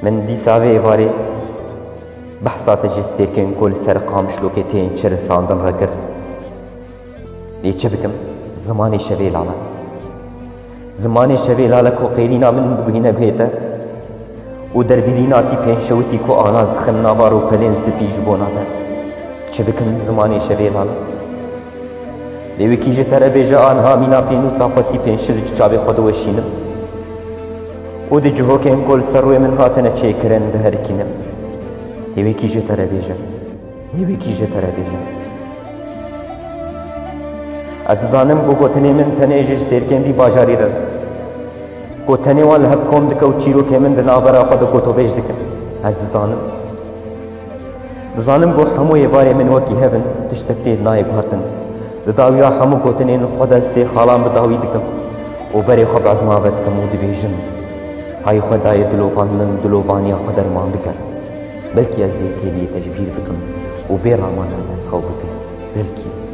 من دیسا وی واری بحثات جستیر کن کل سر قامشلوکتین چر ساندن را کر لی چه بکم زمانی شوی لالا زمانی شوی لالا کو قیرینا من بگوینه گویتا و در بیریناتی پینشوتی کو آناز دخن نوار و پلین سپیج بوناتا چه بکم زمانی شوی لالا لیوی کی جتر بیجا آنها مینا پینو صافتی پینشر جابی خود وشینم و دی جهو که کل سروی من هاتنه چه کرن ده هر کینم لیوی کی جتر بیجا لیوی کی جتر بیجا از زانم گوتنی من تنه جش ترکم بی باجاری را گوتنی وان لحف کم دکه و چیرو که من دن آبرا خود گوتو بیج دکم از زانم گو هموی باری من وکی هفن تشتکتی نای گوهرتن داویا همو گوتنین خود سی خالان بداوی دکم و بری خود از ما بدکم و دبیجم های خدای دلوفان من دلوفانی خود ارمان بکر بلکی از وی کلیه تجبیر بکم و بیرامان تسخو بکم بلکی